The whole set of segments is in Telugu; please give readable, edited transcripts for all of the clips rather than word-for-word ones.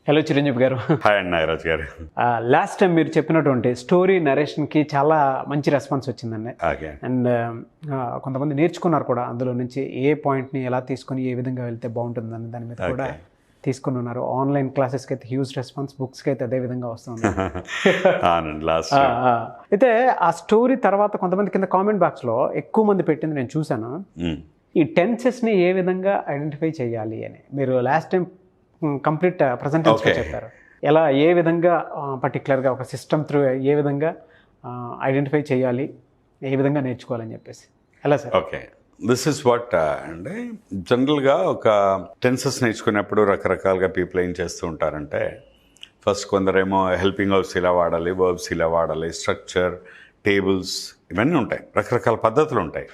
హలో చిరంజీవి గారు. హాయ్ అండి నాగరాజ్ గారు. లాస్ట్ టైం మీరు చెప్పినటువంటి స్టోరీ నరేషన్కి చాలా మంచి రెస్పాన్స్ వచ్చిందండి. ఓకే. అండ్ కొంతమంది నేర్చుకున్నారు కూడా అందులో నుంచి ఏ పాయింట్ని ఎలా తీసుకొని ఏ విధంగా వెళ్తే బాగుంటుందని దాని మీద కూడా తీసుకుని ఉన్నారు. ఆన్లైన్ క్లాసెస్కి అయితే హ్యూజ్ రెస్పాన్స్, బుక్స్కి అయితే అదే విధంగా వస్తుంది. అయితే ఆ స్టోరీ తర్వాత కొంతమంది కింద కామెంట్ బాక్స్లో ఎక్కువ మంది పెట్టింది నేను చూశాను, ఈ టెన్సెస్ని ఏ విధంగా ఐడెంటిఫై చేయాలి అని. మీరు లాస్ట్ టైం కంప్లీట్ ప్రజెంట్ చెప్పారు, ఎలా ఏ విధంగా పర్టికులర్గా ఒక సిస్టమ్ త్రూ ఏ విధంగా ఐడెంటిఫై చేయాలి, ఏ విధంగా నేర్చుకోవాలని చెప్పేసి. ఎలా sir? Okay, this is what అంటే జనరల్గా ఒక టెన్సెస్ నేర్చుకునేప్పుడు రకరకాలుగా పీపుల్ ఏం చేస్తూ ఉంటారంటే, ఫస్ట్ కొందరేమో హెల్పింగ్ హౌస్ ఇలా వాడాలి, వర్బ్స్ ఇలా వాడాలి, స్ట్రక్చర్, టేబుల్స్ ఇవన్నీ ఉంటాయి, రకరకాల పద్ధతులు ఉంటాయి.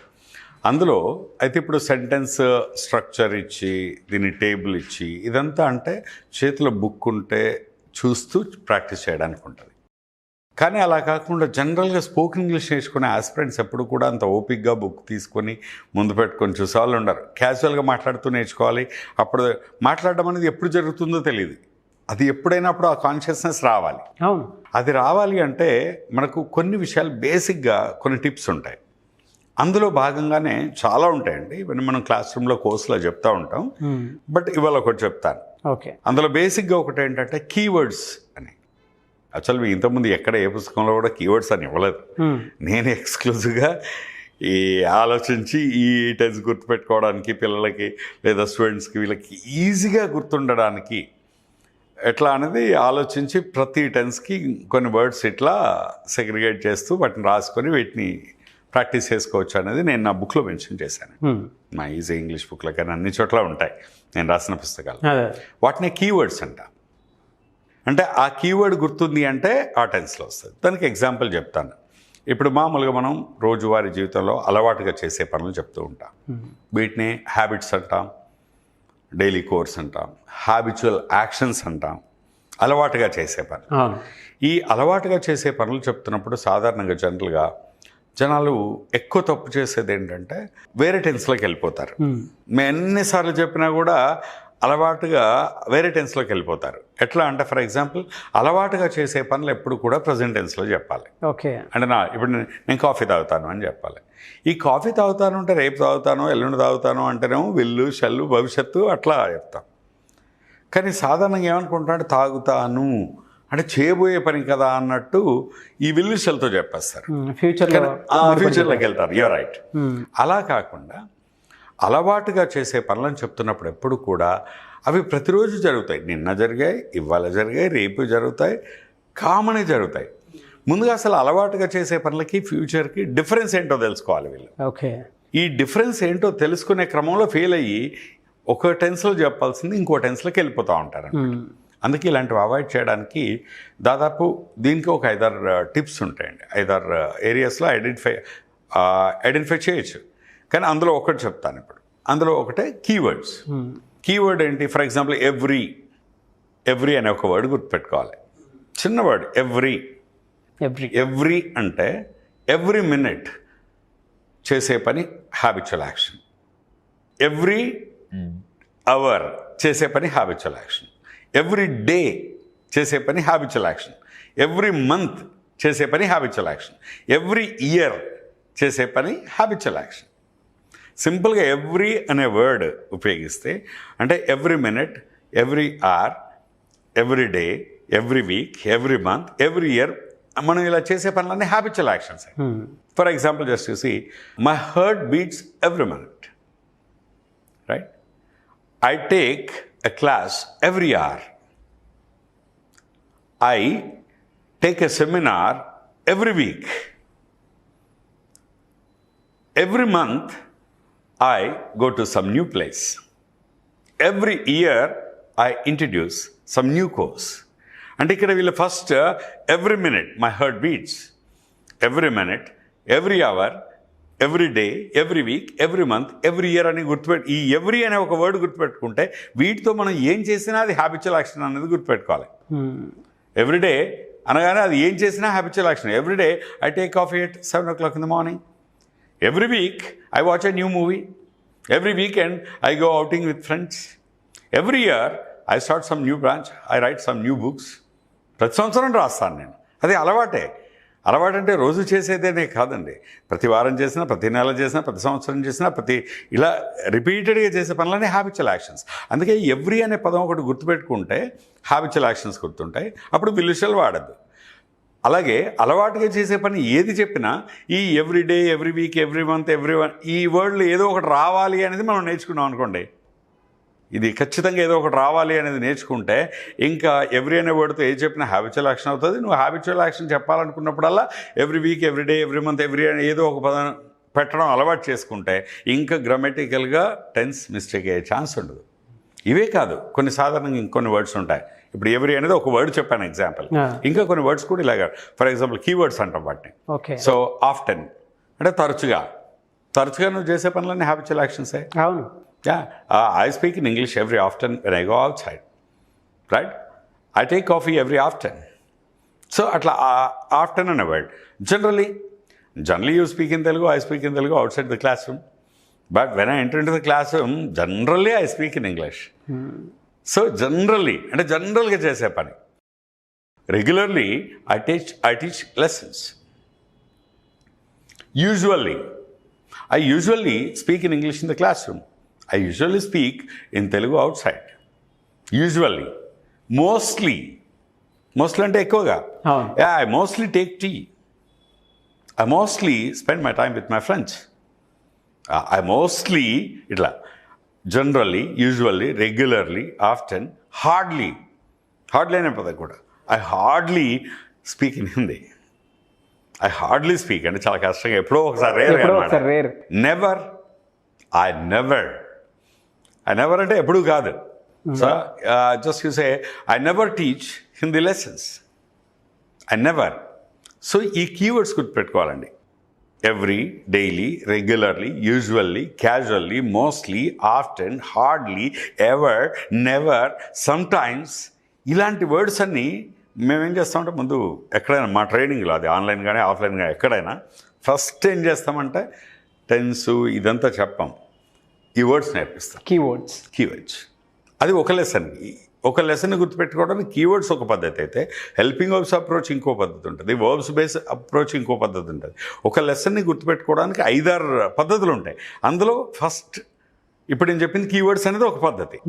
అందులో అయితే ఇప్పుడు సెంటెన్స్ స్ట్రక్చర్ ఇచ్చి దీన్ని టేబుల్ ఇచ్చి ఇదంతా అంటే చేతిలో బుక్ ఉంటే చూస్తూ ప్రాక్టీస్ చేయడానికి ఉంటుంది. కానీ అలా కాకుండా జనరల్గా స్పోకెన్ ఇంగ్లీష్ నేర్చుకునే ఆస్పిరెంట్స్ ఎప్పుడు కూడా అంత ఓపిక్గా బుక్ తీసుకొని ముందు పెట్టుకొని చూసేవాళ్ళు ఉండరు. క్యాజువల్గా మాట్లాడుతూ నేర్చుకోవాలి. అప్పుడు మాట్లాడడం అనేది ఎప్పుడు జరుగుతుందో తెలియదు. అది ఎప్పుడైనా అప్పుడు ఆ కాన్షియస్నెస్ రావాలి. అవును, అది రావాలి అంటే మనకు కొన్ని విషయాలు బేసిక్గా కొన్ని టిప్స్ ఉంటాయి. అందులో భాగంగానే చాలా ఉంటాయండి. ఇవన్నీ మనం క్లాస్ రూమ్లో కోర్సులో చెప్తూ ఉంటాం. బట్ ఇవాళ ఒకటి చెప్తాను. ఓకే. అందులో బేసిక్గా ఒకటి ఏంటంటే కీవర్డ్స్ అని. యాక్చువల్గా ఇంతకుముందు ఎక్కడ ఏ పుస్తకంలో కూడా కీవర్డ్స్ అని ఇవ్వలేదు. నేను ఎక్స్క్లూజివ్గా ఈ ఆలోచించి ఈ టెన్స్ గుర్తుపెట్టుకోవడానికి పిల్లలకి లేదా స్టూడెంట్స్కి వీళ్ళకి ఈజీగా గుర్తుండడానికి ఎట్లా అనేది ఆలోచించి ప్రతి టెన్స్కి కొన్ని వర్డ్స్ ఇట్లా సెగ్రిగేట్ చేస్తూ వాటిని రాసుకొని వీటిని ప్రాక్టీస్ చేసుకోవచ్చు అనేది నేను నా బుక్లో మెన్షన్ చేశాను. మా ఈజీ ఇంగ్లీష్ బుక్లో కానీ అన్ని చోట్ల ఉంటాయి నేను రాసిన పుస్తకాలు. వాటిని కీవర్డ్స్ అంట. అంటే ఆ కీవర్డ్ గుర్తుంది అంటే ఆ టెన్స్లో వస్తుంది. దానికి ఎగ్జాంపుల్ చెప్తాను. ఇప్పుడు మామూలుగా మనం రోజువారీ జీవితంలో అలవాటుగా చేసే పనులు చెప్తూ ఉంటాం. వీటిని హ్యాబిట్స్ అంటాం, డైలీ కోర్స్ అంటాం, హ్యాబిచువల్ యాక్షన్స్ అంటాం, అలవాటుగా చేసే పనులు. ఈ అలవాటుగా చేసే పనులు చెప్తున్నప్పుడు సాధారణంగా జనరల్గా జనాలు ఎక్కువ తప్పు చేసేది ఏంటంటే వేరే టెన్స్లోకి వెళ్ళిపోతారు. మేము ఎన్నిసార్లు చెప్పినా కూడా అలవాటుగా వేరే టెన్స్లోకి వెళ్ళిపోతారు. ఎట్లా అంటే ఫర్ ఎగ్జాంపుల్ అలవాటుగా చేసే పనులు ఎప్పుడు కూడా ప్రజెంట్ టెన్స్లో చెప్పాలి. ఓకే. అంటే ఇప్పుడు నేను కాఫీ తాగుతాను అని చెప్పాలి. ఈ కాఫీ తాగుతాను అంటే రేపు తాగుతాను, ఎల్లుండి తాగుతాను అంటేనేమో విల్లు, షల్లు, భవిష్యత్తు అట్లా చెప్తాం. కానీ సాధారణంగా ఏమనుకుంటాడు, తాగుతాను అంటే చేయబోయే పని కదా అన్నట్టు ఈ విల్లు షెల్తో చెప్పేస్తారు. ఫ్యూచర్లోకి వెళ్తారు. You're right. అలా కాకుండా అలవాటుగా చేసే పనులను చెప్తున్నప్పుడు ఎప్పుడు కూడా అవి ప్రతిరోజు జరుగుతాయి. నిన్న జరిగాయి, ఇవాళ జరిగాయి, రేపు జరుగుతాయి, కామనే జరుగుతాయి. ముందుగా అసలు అలవాటుగా చేసే పనులకి ఫ్యూచర్కి డిఫరెన్స్ ఏంటో తెలుసుకోవాలి వీళ్ళు. ఓకే. ఈ డిఫరెన్స్ ఏంటో తెలుసుకునే క్రమంలో ఫెయిల్ అయ్యి ఒక టెన్స్లో చెప్పాల్సింది ఇంకో టెన్స్లోకి వెళ్ళిపోతూ ఉంటారు. అందుకే ఇలాంటివి అవాయిడ్ చేయడానికి దాదాపు దీనికి ఒక 5-6 టిప్స్ ఉంటాయండి. 5-6 ఏరియాస్లో ఐడెంటిఫై చేయొచ్చు. కానీ అందులో ఒకటి చెప్తాను ఇప్పుడు. అందులో ఒకటే కీవర్డ్స్. కీవర్డ్ ఏంటి? ఫర్ ఎగ్జాంపుల్ ఎవ్రీ అనే ఒక వర్డ్ గుర్తుపెట్టుకోవాలి. చిన్న వర్డ్ ఎవ్రీ అంటే ఎవ్రీ మినిట్ చేసే పని హ్యాబిచువల్ యాక్షన్. ఎవ్రీ అవర్ చేసే పని హ్యాబిచువల్ యాక్షన్. ఎవ్రీ డే చేసే పని హ్యాబిచువల్ యాక్షన్. ఎవ్రీ మంత్ చేసే పని హ్యాబిచువల్ యాక్షన్. ఎవ్రీ ఇయర్ చేసే పని హ్యాబిచువల్ యాక్షన్. సింపుల్గా ఎవ్రీ అనే వర్డ్ ఉపయోగిస్తే అంటే every minute, every hour, every day, every week, every month, every year మనం ఇలా చేసే పనులన్నీ habitual actions. For example just చూసి my heart beats every minute, right? I take a class every hour. I take a seminar every week. Every month, I go to some new place. Every year, I introduce some new course. And ఇక్కడ వీళ్ళు first every minute, my heart beats. Every minute, every hour, every day, every week, every month, every year అని ఈ ఎవ్రీ అనే ఒక వర్డ్ గుర్తుపెట్టుకుంటే వీటితో మనం ఏం చేసినా అది హ్యాబిచువల్ యాక్షన్ అనేది గుర్తుపెట్టుకోవాలి. ఎవ్రీడే అనగానే అది ఏం చేసినా habitual action. Everyday I take coffee at 7 o'clock in the morning. Every week I watch a new movie. Every weekend I go outing with friends. Every year I start some new branch, I write some new books. ప్రతి సంవత్సరం రాస్తాను నేను. అది అలవాటే. అలవాటు అంటే రోజు చేసేదేనే కాదండి. ప్రతి వారం చేసినా, ప్రతి నెల చేసినా, ప్రతి సంవత్సరం చేసినా, ఇలా రిపీటెడ్గా చేసే పనులనే హ్యాబిచువల్ యాక్షన్స్. అందుకే ఎవ్రీ అనే పదం ఒకటి గుర్తుపెట్టుకుంటే హ్యాబిచువల్ యాక్షన్స్ గుర్తుంటాయి. అప్పుడు విలుషల్ వాడద్దు. అలాగే అలవాటుగా చేసే పని ఏది చెప్పినా ఈ every day, every week, every month, ఈ వర్డ్లో ఏదో ఒకటి రావాలి అనేది మనం నేర్చుకున్నాం అనుకోండి. ఇది ఖచ్చితంగా ఏదో ఒకటి రావాలి అనేది నేర్చుకుంటే ఇంకా ఎవ్రీ అనే వర్డ్తో ఏది చెప్పినా హ్యాబిచువల్ యాక్షన్ అవుతుంది. నువ్వు హ్యాబిచువల్ యాక్షన్ చెప్పాలనుకున్నప్పుడల్లా every week, every day, every month, ఏదో ఒక పదం పెట్టడం అలవాటు చేసుకుంటే ఇంకా గ్రామటికల్గా టెన్స్ మిస్టేక్ అయ్యే ఛాన్స్ ఉండదు. ఇవే కాదు, కొన్ని సాధారణంగా ఇంకొన్ని వర్డ్స్ ఉంటాయి. ఇప్పుడు ఎవ్రీ అనేది ఒక వర్డ్ చెప్పాను ఎగ్జాంపుల్. ఇంకా కొన్ని వర్డ్స్ కూడా ఇలాగా, ఫర్ ఎగ్జాంపుల్ కీవర్డ్స్ అంటాం వాటిని. సో ఆఫ్టెన్ అంటే తరచుగా నువ్వు చేసే పనులన్నీ హ్యాబిచువల్ యాక్షన్సే. అవును. I speak in English every often when I go outside, right? I take coffee every often. So, atla often in a word. Generally you speak in Telugu, I speak in Telugu outside the classroom. But when I enter into the classroom, generally I speak in English. So, generally, and general ga chese pani. Regularly, I teach lessons. I usually speak in English in the classroom. I usually speak in Telugu outside. Usually. Mostly అంటే ఎక్కువగా. Yeah, I mostly take tea. I mostly spend my time with my friends. I mostly, itla. Generally, usually, regularly, often, hardly అనే పదం కూడా. I hardly speak in Hindi. I hardly speak అంటే చాలా కష్టంగా ఎప్పుడో ఒకసారి రేర్. I never అంటే ఎప్పుడు కాదు. So just you say I never teach Hindi lessons. I never. So ఈ కీవర్డ్స్ గుర్తుపెట్టుకోవాలండి. Every, daily, regularly, usually, casually, mostly, often, hardly, ever, never, sometimes, ఇలాంటి వర్డ్స్ అన్నీ మేమేం చేస్తామంటే ముందు ఎక్కడైనా మా ట్రైనింగ్లో, అది ఆన్లైన్ కానీ ఆఫ్లైన్ కానీ ఎక్కడైనా ఫస్ట్ ఏం చేస్తామంటే టెన్సు ఇదంతా చెప్పాం, ఈ వర్డ్స్ నేర్పిస్తాం. కీవర్డ్స్ అది ఒక లెసన్ గుర్తుపెట్టుకోవడానికి కీవర్డ్స్ ఒక పద్ధతి అయితే, హెల్పింగ్ వర్బ్స్ అప్రోచ్ ఇంకో పద్ధతి ఉంటుంది, వర్బ్స్ బేస్ అప్రోచ్ ఇంకో పద్ధతి ఉంటుంది. ఒక లెసన్ని గుర్తుపెట్టుకోవడానికి 5-6 పద్ధతులు ఉంటాయి. అందులో ఫస్ట్ ఇప్పుడు నేను చెప్పింది కీవర్డ్స్ అనేది ఒక పద్ధతి.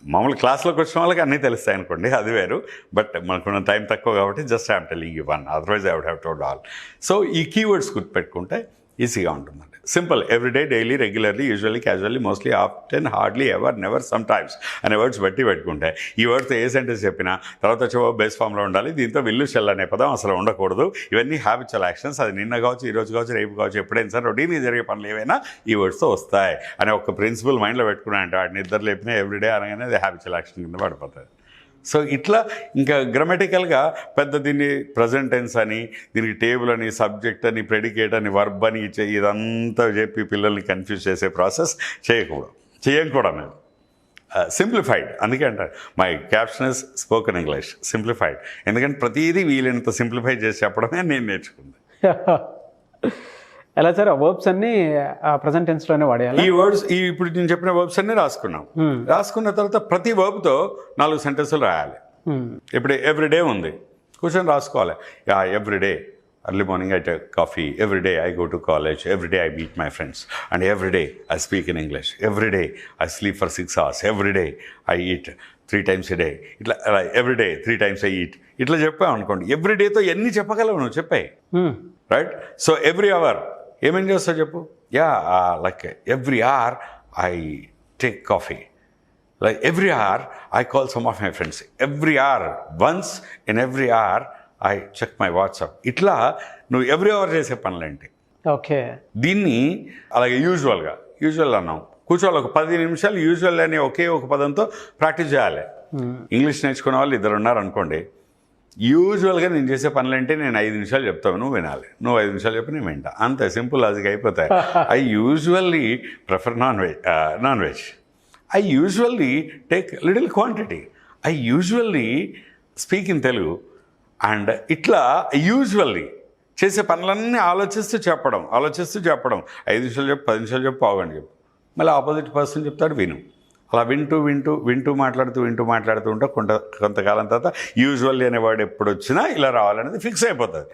మామూలు క్లాస్లోకి వచ్చిన వాళ్ళకి అన్నీ తెలుస్తాయి అనుకోండి, అది వేరు. బట్ మనకున్న టైం తక్కువ కాబట్టి just I'm telling you one, otherwise I would have told all. So ఈ కీవర్డ్స్ గుర్తుపెట్టుకుంటే ఈజీగా ఉంటుందండి. Simple. Everyday, daily, regularly, usually, casually, mostly, often, hardly, ever, never, sometimes అనే వర్డ్స్ పెట్టుకుంటే ఈ వర్డ్స్ ఏ సెంటెన్స్ చెప్పినా తర్వాత వచ్చే బేస్ ఫామ్లో ఉండాలి. దీంతో విల్లు షెల్ అనే పదం అసలు ఉండకూడదు. ఇవన్నీ హ్యాబిచువల్ యాక్షన్స్. అది నిన్న కావచ్చు, ఈ రోజు కావచ్చు, రేపు కావచ్చు, ఎప్పుడైనా సరే రొటీన్గా జరిగే పనులు ఏవైనా ఈ వర్డ్స్తో వస్తాయి అనే ఒక ప్రిన్సిపల్ మైండ్లో పెట్టుకున్నాయంటే వాటిని నిద్ర లేపినా ఎవ్రీడే అనగానే అది హ్యాబిచువల్ యాక్షన్ కింద పడిపోతుంది. సో ఇట్లా ఇంకా గ్రామటికల్గా పెద్ద దీన్ని ప్రజెంట్ టెన్స్ అని, దీనికి టేబుల్ అని, సబ్జెక్ట్ అని, ప్రెడికేట్ అని, వర్బ్ అని ఇదంతా చెప్పి పిల్లల్ని కన్ఫ్యూజ్ చేసే ప్రాసెస్ చేయం కూడా మేము. సింప్లిఫైడ్. అందుకే అంటారు my caption is spoken English simplified. ఎందుకంటే ప్రతిదీ వీలైనంత సింప్లిఫై చేసి చెప్పడమే నేను నేర్చుకుంది. ఎలా సార్? వర్బ్స్ అన్ని ప్రెజెంట్ టెన్స్లోనే వాడేయాలి. ఈ వర్డ్స్ ఇప్పుడు నేను చెప్పిన వర్బ్స్ అన్ని రాసుకున్న తర్వాత ప్రతి వర్బ్తో 4 సెంటెన్సులు రాయాలి. ఇప్పుడు ఎవ్రీడే ఉంది, కూర్చొని రాసుకోవాలి. Everyday early morning I take coffee, every day I go to college, every day I meet my friends, and every day I speak in English, every day I sleep for 6 hours, every day I eat 3 times a day, ఇట్లా every day 3 times I eat, ఇట్లా చెప్పావు అనుకోండి. ఎవ్రీ డేతో ఎన్ని చెప్పగలవు నువ్వు చెప్పాయి, రైట్? సో ఎవ్రీ అవర్ ఏమేం చేస్తావు చెప్పు. Like every hour I take coffee, like every hour I call some of my friends, every hour, once in every hour I check my WhatsApp. ఇట్లా నువ్వు ఎవ్రీ అవర్ చేసే పనులేంటి. ఓకే. దీన్ని అలాగే యూజువల్ అన్నాం, కూర్చోవాలి ఒక 10 నిమిషాలు యూజువల్ అనే ఒకే ఒక పదంతో ప్రాక్టీస్ చేయాలి. ఇంగ్లీష్ నేర్చుకునే వాళ్ళు 2 ఉన్నారు అనుకోండి, యూజువల్గా నేను చేసే పనులంటే నేను 5 నిమిషాలు చెప్తాను, నువ్వు వినాలి, నువ్వు 5 నిమిషాలు చెప్పి నేను వింటా, అంతే సింపుల్ లాజిక్ అయిపోతాయి. I usually prefer non veg. I usually take little quantity. I usually speak in Telugu. And ఇట్లా యూజువల్లీ చేసే పనులన్నీ ఆలోచిస్తూ చెప్పడం 5 నిమిషాలు చెప్పు, 10 నిమిషాలు చెప్పు, పావుగంట చెప్పు, మళ్ళీ ఆపోజిట్ పర్సన్ చెప్తాడు విను, అలా వింటూ మాట్లాడుతూ ఉంటే కొంతకాలం తర్వాత యూజువల్లీ అనే వర్డ్ ఎప్పుడు వచ్చినా ఇలా రావాలనేది ఫిక్స్ అయిపోతుంది.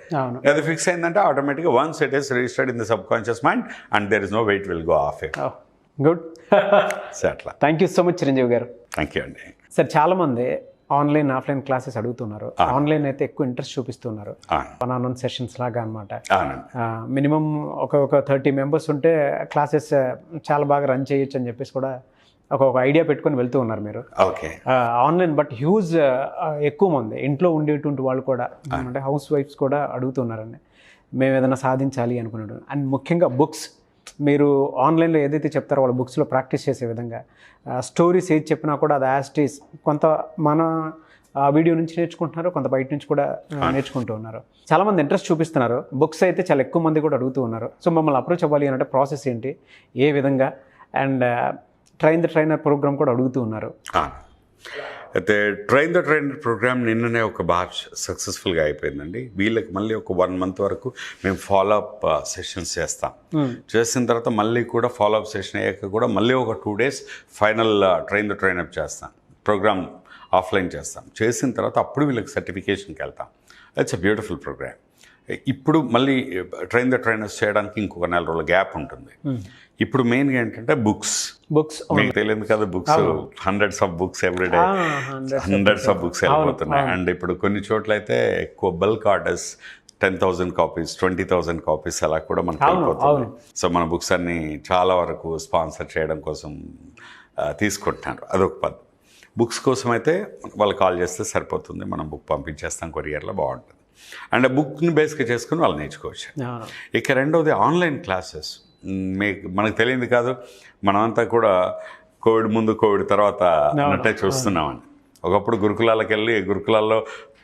అది ఫిక్స్ అయిందంటే ఆటోమేటిక్గా once it is registered in the subconscious mind and there is no way it will go off it. Good. అట్లా. Thank you so much Chiranjeevi గారు. థ్యాంక్ యూ అండి. సార్, చాలామంది ఆన్లైన్ ఆఫ్లైన్ క్లాసెస్ అడుగుతున్నారు. ఆన్లైన్ అయితే ఎక్కువ ఇంట్రెస్ట్ చూపిస్తున్నారు, వన్ సెషన్స్ లాగా అనమాట. మినిమం ఒక 30 మెంబర్స్ ఉంటే క్లాసెస్ చాలా బాగా రన్ చేయొచ్చు అని చెప్పేసి కూడా ఒక ఐడియా పెట్టుకొని వెళ్తూ ఉన్నారు మీరు. ఓకే. ఆన్లైన్ బట్ హ్యూజ్ ఎక్కువ మంది ఇంట్లో ఉండేటువంటి వాళ్ళు కూడా అంటే హౌస్ వైఫ్స్ కూడా అడుగుతున్నారండి, మేము ఏదైనా సాధించాలి అనుకున్నాడు. అండ్ ముఖ్యంగా బుక్స్, మీరు ఆన్లైన్లో ఏదైతే చెప్తారో వాళ్ళ బుక్స్లో ప్రాక్టీస్ చేసే విధంగా స్టోరీస్ ఏది చెప్పినా కూడా అది యాస్టీస్ కొంత మన వీడియో నుంచి నేర్చుకుంటున్నారు, కొంత బయట నుంచి కూడా నేర్చుకుంటూ ఉన్నారు. చాలామంది ఇంట్రెస్ట్ చూపిస్తున్నారు. బుక్స్ అయితే చాలా ఎక్కువ మంది కూడా అడుగుతూ ఉన్నారు. సో మమ్మల్ని అప్రోచ్ అవ్వాలి అంటే ప్రాసెస్ ఏంటి, ఏ విధంగా, and train the trainer program కూడా అడుగుతూ ఉన్నారు. అయితే ట్రైన్ ద ట్రైనర్ ప్రోగ్రామ్ నిన్ననే ఒక బ్యాచ్ సక్సెస్ఫుల్గా అయిపోయిందండి. వీళ్ళకి మళ్ళీ ఒక 1 month వరకు మేము ఫాలోఅప్ సెషన్స్ చేస్తాం. చేసిన తర్వాత మళ్ళీ కూడా ఫాలోఅప్ సెషన్ అయ్యాక కూడా మళ్ళీ ఒక 2 days final train the trainer చేస్తాం. ప్రోగ్రామ్ ఆఫ్లైన్ చేస్తాం. చేసిన తర్వాత అప్పుడు వీళ్ళకి సర్టిఫికేషన్కి వెళ్తాం. It's a beautiful program. ఇప్పుడు మళ్ళీ ట్రైన్ ద ట్రైనర్స్ చేయడానికి ఇంకొక 4 రోజుల గ్యాప్ ఉంటుంది. ఇప్పుడు మెయిన్గా ఏంటంటే బుక్స్ మీకు తెలియదు కదా, books hundreds of books everyday, hundreds of books వెళ్ళిపోతున్నాయి. అండ్ ఇప్పుడు కొన్ని చోట్ల అయితే ఎక్కువ బల్క్ ఆర్డర్స్ 10,000 కాపీస్ 20,000 కాపీస్ అలా కూడా మనకు వెళ్ళిపోతుంది. సో మన బుక్స్ అన్ని చాలా వరకు స్పాన్సర్ చేయడం కోసం తీసుకుంటున్నారు. అదొక పద్ధతి. బుక్స్ కోసం అయితే వాళ్ళు కాల్ చేస్తే సరిపోతుంది, మనం బుక్ పంపించేస్తాం కొరియర్లో, బాగుంటుంది. అండ్ ఆ బుక్ని బేస్గా చేసుకుని వాళ్ళు నేర్చుకోవచ్చు. ఇక రెండవది ఆన్లైన్ క్లాసెస్. మనకు తెలియదు కాదు, మనమంతా కూడా కోవిడ్ ముందు కోవిడ్ తర్వాత అన్నట్టే చూస్తున్నామని. ఒకప్పుడు గురుకులాలకు వెళ్ళి గురుకులాల్లో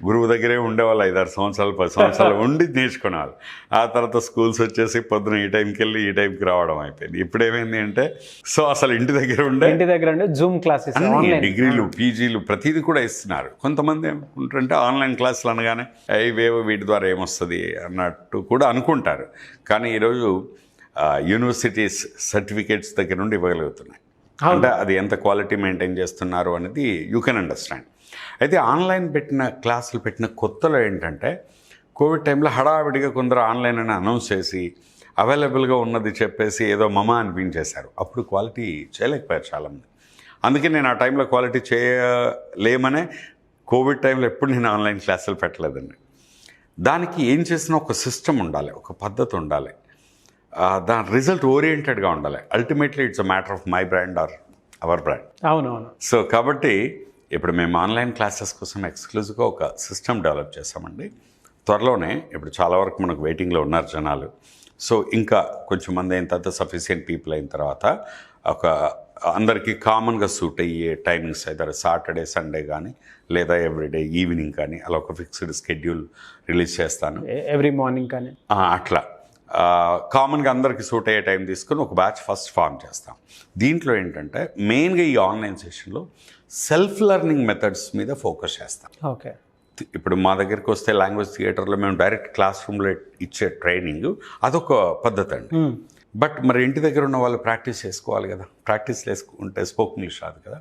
గురువు దగ్గరే ఉండేవాళ్ళు 5-6 సంవత్సరాలు 10 సంవత్సరాలు ఉండి నేర్చుకునేవాళ్ళు. ఆ తర్వాత స్కూల్స్ వచ్చేసి పొద్దున ఈ టైంకి వెళ్ళి ఈ టైంకి రావడం అయిపోయింది. ఇప్పుడు ఏమైంది అంటే సో అసలు ఇంటి దగ్గర ఉండే జూమ్ క్లాసెస్, డిగ్రీలు పీజీలు ప్రతిదీ కూడా ఇస్తున్నారు. కొంతమంది ఏమంటారంటే ఆన్లైన్ క్లాసులు అనగానే ఇవేవో వీటి ద్వారా ఏమొస్తుంది అన్నట్టు కూడా అనుకుంటారు. కానీ ఈరోజు యూనివర్సిటీస్ సర్టిఫికేట్స్ దగ్గర నుండి ఇవ్వగలుగుతున్నాయి. అంటే అది ఎంత క్వాలిటీ మెయింటైన్ చేస్తున్నారు అనేది యూ కెన్ అండర్స్టాండ్. అయితే ఆన్లైన్ క్లాసులు పెట్టిన కొత్తలో ఏంటంటే కోవిడ్ టైంలో హడావిడిగా కొందరు ఆన్లైన్ అని అనౌన్స్ చేసి అవైలబుల్గా ఉన్నది చెప్పేసి ఏదో మమ అనిపించేశారు. అప్పుడు క్వాలిటీ చేయలేకపోయారు చాలామంది. అందుకే నేను ఆ టైంలో క్వాలిటీ చేయలేమనే కోవిడ్ టైంలో ఎప్పుడు నేను ఆన్లైన్ క్లాసులు పెట్టలేదండి. దానికి ఏం చేసినా ఒక సిస్టమ్ ఉండాలి, ఒక పద్ధతి ఉండాలి, దాని రిజల్ట్ ఓరియంటెడ్గా ఉండాలి. Ultimately it's a matter of my brand or our brand. అవునవును. సో కాబట్టి ఇప్పుడు మేము ఆన్లైన్ క్లాసెస్ కోసం ఎక్స్క్లూజివ్గా ఒక సిస్టమ్ డెవలప్ చేస్తామండి. త్వరలోనే ఇప్పుడు చాలా వరకు మనకు వెయిటింగ్లో ఉన్నారు జనాలు. సో ఇంకా కొంచెం మంది అయిన తర్వాత సఫిషియెంట్ పీపుల్ అయిన తర్వాత ఒక అందరికీ కామన్గా సూట్ అయ్యే టైమింగ్స్ అయితే సాటర్డే సండే కానీ లేదా ఎవ్రీడే ఈవినింగ్ కానీ అలా ఒక ఫిక్స్డ్ స్కెడ్యూల్ రిలీజ్ చేస్తాను. ఎవ్రీ మార్నింగ్ కానీ అట్లా కామన్గా అందరికీ సూట్ అయ్యే టైం తీసుకుని ఒక బ్యాచ్ ఫస్ట్ ఫామ్ చేస్తాం. దీంట్లో ఏంటంటే మెయిన్గా ఈ ఆన్లైన్ సెషన్లో సెల్ఫ్ లెర్నింగ్ మెథడ్స్ మీద ఫోకస్ చేస్తాం. ఓకే. ఇప్పుడు మా దగ్గరికి వస్తే లాంగ్వేజ్ థియేటర్లో మేము డైరెక్ట్ క్లాస్ రూమ్లో ఇచ్చే ట్రైనింగ్ అదొక పద్ధతి అండి. బట్ మరి ఇంటి దగ్గర ఉన్న వాళ్ళు ప్రాక్టీస్ చేసుకోవాలి కదా, ప్రాక్టీస్ చేసుకుంటే స్పోకెన్ ఇంగ్లీష్ రాదు కదా.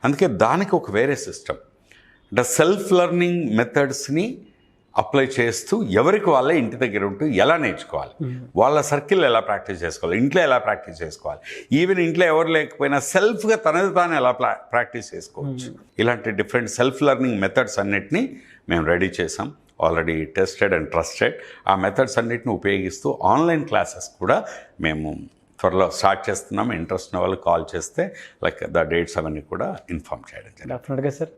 అందుకే దానికి ఒక వేరే సిస్టమ్ అంటే సెల్ఫ్ లెర్నింగ్ మెథడ్స్ని అప్లై చేస్తూ ఎవరికి వాళ్ళే ఇంటి దగ్గర ఉంటూ ఎలా నేర్చుకోవాలి, వాళ్ళ సర్కిల్ ఎలా ప్రాక్టీస్ చేసుకోవాలి, ఇంట్లో ఎలా ప్రాక్టీస్ చేసుకోవాలి, ఈవెన్ ఇంట్లో ఎవరు లేకపోయినా సెల్ఫ్గా తనది తాను ఎలా ప్రాక్టీస్ చేసుకోవచ్చు. ఇలాంటి డిఫరెంట్ సెల్ఫ్ లెర్నింగ్ మెథడ్స్ అన్నిటినీ మేము రెడీ చేసాం. Already tested and trusted. ఆ మెథడ్స్ అన్నిటిని ఉపయోగిస్తూ ఆన్లైన్ క్లాసెస్ కూడా మేము త్వరలో స్టార్ట్ చేస్తున్నాం. ఇంట్రెస్ట్ ఉన్న వాళ్ళు కాల్ చేస్తే లైక్ ద డేట్స్ అవన్నీ కూడా ఇన్ఫార్మ్ చేయడం జరిగింది. డెఫినెట్గా sir.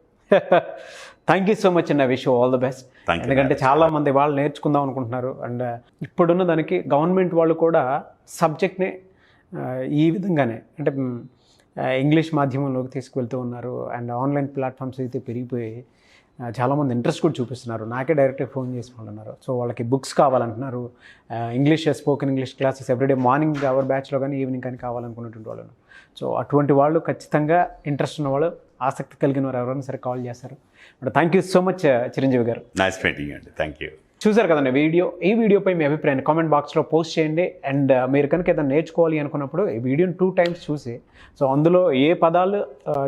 Thank you so much and I wish you all the best. ఎందుకంటే చాలామంది వాళ్ళు నేర్చుకుందాం అనుకుంటున్నారు. అండ్ ఇప్పుడున్న దానికి గవర్నమెంట్ వాళ్ళు కూడా సబ్జెక్ట్ని ఈ విధంగానే అంటే ఇంగ్లీష్ మాధ్యమంలోకి తీసుకువెళ్తూ ఉన్నారు. అండ్ ఆన్లైన్ ప్లాట్ఫామ్స్ అయితే పెరిగిపోయి చాలామంది ఇంట్రెస్ట్ కూడా చూపిస్తున్నారు. నాకే డైరెక్ట్గా ఫోన్ చేసుకుంటున్నారు. సో వాళ్ళకి బుక్స్ కావాలంటున్నారు, English spoken English classes every day morning hour బ్యాచ్లో కానీ ఈవినింగ్ కానీ కావాలనుకున్నటువంటి వాళ్ళు. సో అటువంటి వాళ్ళు ఖచ్చితంగా ఇంట్రెస్ట్ ఉన్నవాళ్ళు, ఆసక్తి కలిగిన వారు ఎవరైనా సరే కాల్ చేస్తారు. But thank you so much Chiranjeevi గారు. నైస్ మీటింగ్ అండి. Thank you. చూసారు కదండి ఈ వీడియోపై మీ అభిప్రాయాన్ని కామెంట్ బాక్స్లో పోస్ట్ చేయండి. అండ్ మీరు కనుక ఏదైనా నేర్చుకోవాలి అనుకున్నప్పుడు ఈ వీడియోని 2 times చూసి సో అందులో ఏ పదాలు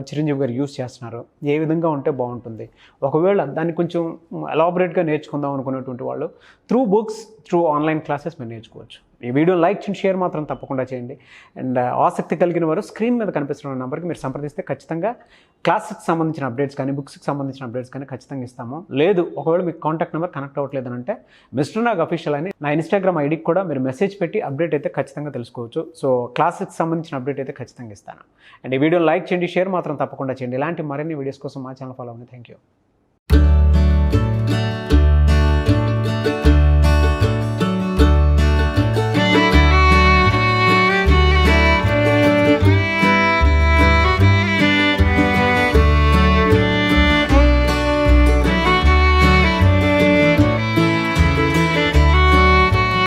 చిరంజీవి గారు యూస్ చేస్తున్నారు, ఏ విధంగా ఉంటే బాగుంటుంది, ఒకవేళ దాన్ని కొంచెం ఎలాబొరేట్గా నేర్చుకుందాం అనుకున్నటువంటి వాళ్ళు through books, through online classes మీరు నేర్చుకోవచ్చు. ఈ వీడియో లైక్ చేయండి, షేర్ మాత్రం తప్పకుండా చేయండి. అండ్ ఆసక్తి కలిగిన వారు స్క్రీన్ మీద కనిపిస్తున్న నెంబర్కి మీరు సంప్రదిస్తే ఖచ్చితంగా క్లాస్కి సంబంధించిన అప్డేట్స్ కానీ బుక్స్కి సంబంధించిన అప్డేట్స్ కానీ ఖచ్చితంగా ఇస్తాము. లేదు ఒకవేళ మీకు కాంటాక్ట్ నెంబర్ కనెక్ట్ అవ్వట్లేదు అంటే మిస్టర్ నాగ్ అఫీషియల్ అని నా ఇన్స్టాగ్రామ్ ఐడికి కూడా మీరు మెసేజ్ పెట్టి అప్డేట్ అయితే ఖచ్చితంగా తెలుసుకోవచ్చు. సో క్లాస్కి సంబంధించిన అప్డేట్ అయితే ఖచ్చితంగా ఇస్తాను. అండ్ ఈ వీడియో లైక్ చేయండి, షేర్ మాత్రం తప్పకుండా చేయండి. ఇలాంటి మరిన్ని వీడియోస్ కోసం మా ఛానల్ ఫాలో అవ్వండి. Thank you.